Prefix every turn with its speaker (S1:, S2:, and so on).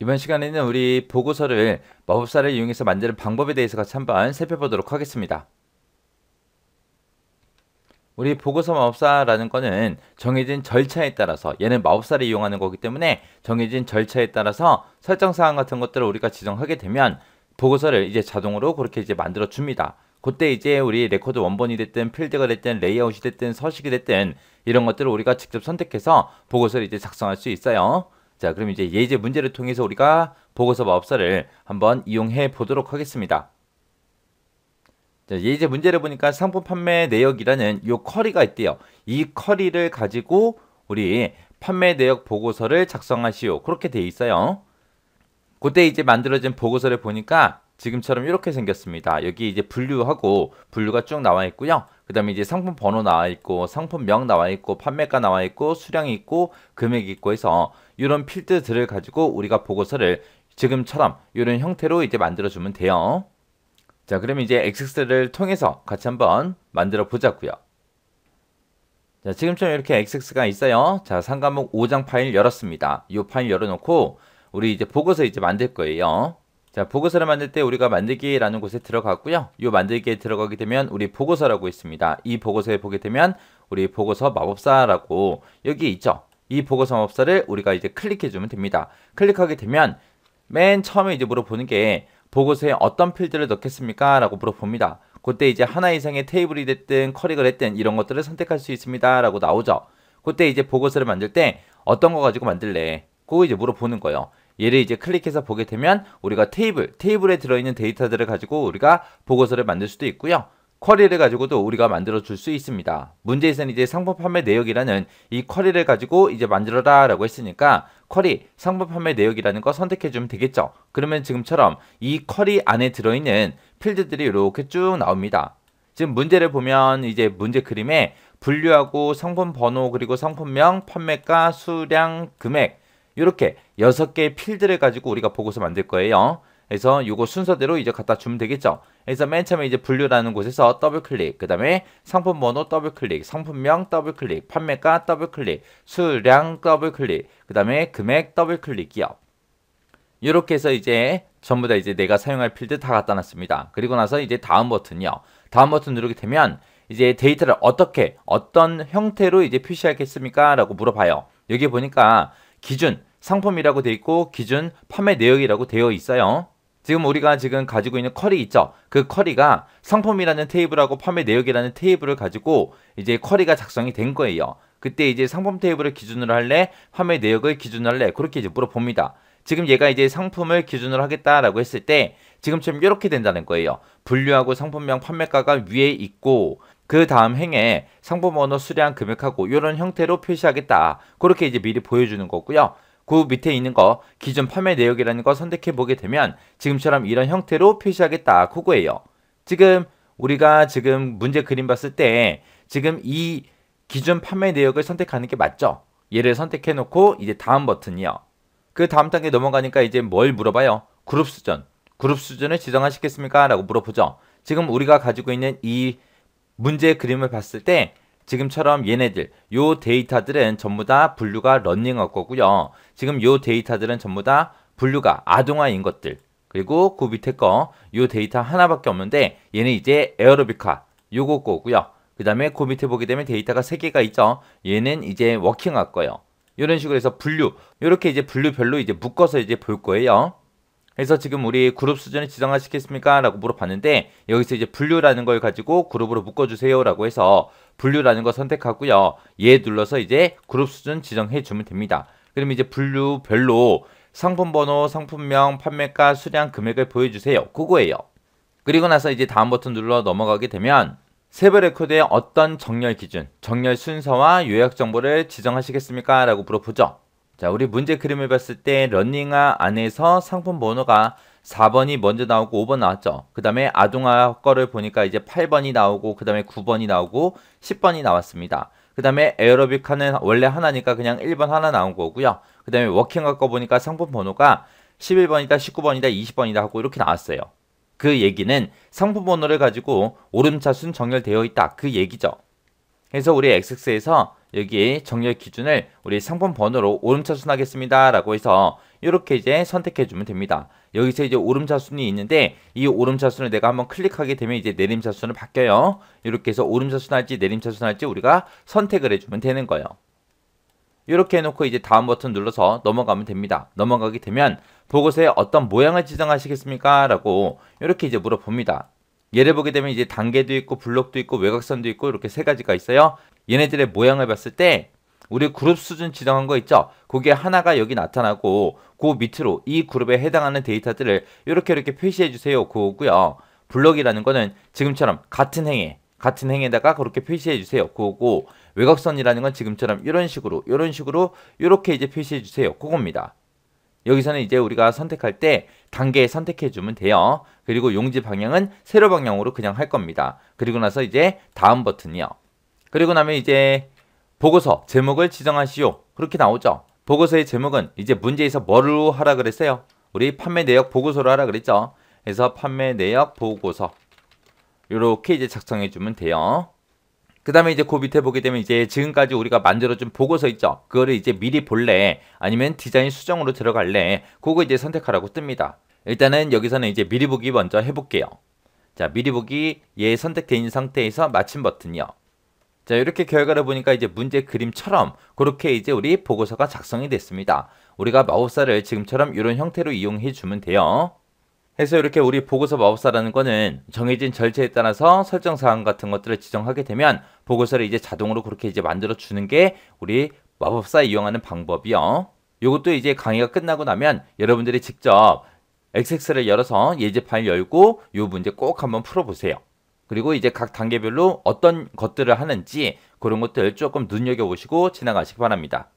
S1: 이번 시간에는 우리 보고서를 마법사를 이용해서 만드는 방법에 대해서 같이 한번 살펴보도록 하겠습니다. 우리 보고서 마법사라는 거는 정해진 절차에 따라서, 얘는 마법사를 이용하는 거기 때문에 정해진 절차에 따라서 설정사항 같은 것들을 우리가 지정하게 되면 보고서를 이제 자동으로 그렇게 이제 만들어 줍니다. 그때 이제 우리 레코드 원본이 됐든 필드가 됐든 레이아웃이 됐든 서식이 됐든 이런 것들을 우리가 직접 선택해서 보고서를 이제 작성할 수 있어요. 자, 그럼 이제 예제 문제를 통해서 우리가 보고서 마법사를 한번 이용해 보도록 하겠습니다. 자, 예제 문제를 보니까 상품 판매 내역이라는 요 쿼리가 있대요. 이 쿼리를 가지고 우리 판매 내역 보고서를 작성하시오. 그렇게 돼 있어요. 그때 이제 만들어진 보고서를 보니까 지금처럼 이렇게 생겼습니다. 여기 이제 분류하고 분류가 쭉 나와 있고요. 그 다음에 이제 상품 번호 나와 있고 상품명 나와 있고 판매가 나와 있고 수량이 있고 금액이 있고 해서 이런 필드들을 가지고 우리가 보고서를 지금처럼 이런 형태로 이제 만들어주면 돼요. 자, 그러면 이제 XX를 통해서 같이 한번 만들어 보자고요. 자, 지금처럼 이렇게 XX가 있어요. 자, 상과목 5장 파일 열었습니다. 이 파일 열어놓고 우리 이제 보고서 이제 만들 거예요. 자, 보고서를 만들 때 우리가 만들기라는 곳에 들어갔고요. 이 만들기에 들어가게 되면 우리 보고서라고 있습니다. 이 보고서에 보게 되면 우리 보고서 마법사라고 여기 있죠. 이 보고서 마법사를 우리가 이제 클릭해 주면 됩니다. 클릭하게 되면 맨 처음에 이제 물어보는 게 보고서에 어떤 필드를 넣겠습니까? 라고 물어봅니다. 그때 이제 하나 이상의 테이블이 됐든 쿼리가 됐든 이런 것들을 선택할 수 있습니다. 라고 나오죠. 그때 이제 보고서를 만들 때 어떤 거 가지고 만들래? 그거 이제 물어보는 거예요. 얘를 이제 클릭해서 보게 되면 우리가 테이블에 들어있는 데이터들을 가지고 우리가 보고서를 만들 수도 있고요. 쿼리를 가지고도 우리가 만들어 줄 수 있습니다. 문제에서는 이제 상품 판매 내역이라는 이 쿼리를 가지고 이제 만들어라 라고 했으니까 쿼리, 상품 판매 내역이라는 거 선택해 주면 되겠죠. 그러면 지금처럼 이 쿼리 안에 들어있는 필드들이 이렇게 쭉 나옵니다. 지금 문제를 보면 이제 문제 그림에 분류하고 상품 번호 그리고 상품명, 판매가, 수량, 금액 이렇게 6개의 필드를 가지고 우리가 보고서 만들 거예요. 그래서 이거 순서대로 이제 갖다 주면 되겠죠. 그래서 맨 처음에 이제 분류라는 곳에서 더블 클릭, 그 다음에 상품 번호 더블 클릭, 상품명 더블 클릭, 판매가 더블 클릭, 수량 더블 클릭, 그 다음에 금액 더블 클릭이요. 이렇게 해서 이제 전부 다 이제 내가 사용할 필드 다 갖다 놨습니다. 그리고 나서 이제 다음 버튼이요. 다음 버튼 누르게 되면 이제 데이터를 어떤 형태로 이제 표시하겠습니까? 라고 물어봐요. 여기 보니까 기준 상품이라고 되어 있고 기준 판매 내역이라고 되어 있어요. 지금 우리가 지금 가지고 있는 쿼리 있죠? 그 쿼리가 상품이라는 테이블하고 판매 내역이라는 테이블을 가지고 이제 쿼리가 작성이 된 거예요. 그때 이제 상품 테이블을 기준으로 할래? 판매 내역을 기준으로 할래? 그렇게 이제 물어봅니다. 지금 얘가 이제 상품을 기준으로 하겠다라고 했을 때 지금처럼 이렇게 된다는 거예요. 분류하고 상품명 판매가가 위에 있고 그 다음 행에 상품 번호 수량 금액하고 이런 형태로 표시하겠다. 그렇게 이제 미리 보여주는 거고요. 그 밑에 있는 거 기준 판매 내역이라는 거 선택해 보게 되면 지금처럼 이런 형태로 표시하겠다. 그거예요. 지금 우리가 지금 문제 그림 봤을 때 지금 이 기준 판매 내역을 선택하는 게 맞죠? 얘를 선택해 놓고 이제 다음 버튼이요. 그 다음 단계 넘어가니까 이제 뭘 물어봐요? 그룹 수준. 그룹 수준을 지정하시겠습니까? 라고 물어보죠. 지금 우리가 가지고 있는 이 문제 그림을 봤을 때 지금처럼 얘네들 요 데이터들은 전부 다 분류가 런닝할 거고요. 지금 요 데이터들은 전부 다 분류가 아동화인 것들. 그리고 그 밑에 거 요 데이터 하나밖에 없는데 얘는 이제 에어로빅화 요거 거고요. 그 다음에 그 밑에 보게 되면 데이터가 3개가 있죠. 얘는 이제 워킹할 거예요. 이런 식으로 해서 분류 이렇게 이제 분류별로 이제 묶어서 이제 볼 거예요. 그래서 지금 우리 그룹 수준을 지정하시겠습니까? 라고 물어봤는데 여기서 이제 분류라는 걸 가지고 그룹으로 묶어주세요 라고 해서 분류라는 거 선택하고요. 얘 눌러서 이제 그룹 수준 지정해 주면 됩니다. 그럼 이제 분류별로 상품 번호, 상품명, 판매가, 수량, 금액을 보여주세요. 그거예요. 그리고 나서 이제 다음 버튼 눌러 넘어가게 되면 세부 레코드의 어떤 정렬 기준, 정렬 순서와 요약 정보를 지정하시겠습니까? 라고 물어보죠. 자, 우리 문제 그림을 봤을 때 러닝화 안에서 상품 번호가 4번이 먼저 나오고 5번 나왔죠. 그 다음에 아동화 거를 보니까 이제 8번이 나오고 그 다음에 9번이 나오고 10번이 나왔습니다. 그 다음에 에어로빅화는 원래 하나니까 그냥 1번 하나 나온 거고요. 그 다음에 워킹화 거 보니까 상품 번호가 11번이다, 19번이다, 20번이다 하고 이렇게 나왔어요. 그 얘기는 상품 번호를 가지고 오름차순 정렬되어 있다. 그 얘기죠. 그래서 우리 XX에서 여기 정렬 기준을 우리 상품 번호로 오름차순 하겠습니다 라고 해서 이렇게 이제 선택해 주면 됩니다. 여기서 이제 오름차순이 있는데 이 오름차순을 내가 한번 클릭하게 되면 이제 내림차순으로 바뀌어요. 이렇게 해서 오름차순 할지 내림차순 할지 우리가 선택을 해주면 되는 거예요. 이렇게 해놓고 이제 다음 버튼 눌러서 넘어가면 됩니다. 넘어가게 되면 보고서에 어떤 모양을 지정하시겠습니까? 라고 이렇게 이제 물어봅니다. 예를 보게 되면 이제 단계도 있고 블록도 있고 외곽선도 있고 이렇게 세 가지가 있어요. 얘네들의 모양을 봤을 때 우리 그룹 수준 지정한 거 있죠? 그게 하나가 여기 나타나고 그 밑으로 이 그룹에 해당하는 데이터들을 이렇게 표시해 주세요. 그거고요. 블럭이라는 거는 지금처럼 같은 행에다가 그렇게 표시해 주세요. 그거고 외곽선이라는 건 지금처럼 이런 식으로 이렇게 이제 표시해 주세요. 그겁니다. 여기서는 이제 우리가 선택할 때 단계 선택해 주면 돼요. 그리고 용지 방향은 세로 방향으로 그냥 할 겁니다. 그리고 나서 이제 다음 버튼이요. 그리고 나면 이제 보고서 제목을 지정하시오. 그렇게 나오죠. 보고서의 제목은 이제 문제에서 뭐로 하라 그랬어요? 우리 판매 내역 보고서로 하라 그랬죠. 그래서 판매 내역 보고서 이렇게 이제 작성해 주면 돼요. 그 다음에 이제 그 밑에 보게 되면 이제 지금까지 우리가 만들어준 보고서 있죠. 그거를 이제 미리 볼래? 아니면 디자인 수정으로 들어갈래? 그거 이제 선택하라고 뜹니다. 일단은 여기서는 이제 미리 보기 먼저 해볼게요. 자, 미리 보기 얘 선택되어 있는 상태에서 마침 버튼이요. 자, 이렇게 결과를 보니까 이제 문제 그림처럼 그렇게 이제 우리 보고서가 작성이 됐습니다. 우리가 마법사를 지금처럼 이런 형태로 이용해 주면 돼요. 해서 이렇게 우리 보고서 마법사라는 거는 정해진 절차에 따라서 설정 사항 같은 것들을 지정하게 되면 보고서를 이제 자동으로 그렇게 이제 만들어 주는 게 우리 마법사 이용하는 방법이요. 이것도 이제 강의가 끝나고 나면 여러분들이 직접 엑섹스를 열어서 예제 파일 열고 이 문제 꼭 한번 풀어보세요. 그리고 이제 각 단계별로 어떤 것들을 하는지 그런 것들 조금 눈여겨보시고 지나가시기 바랍니다.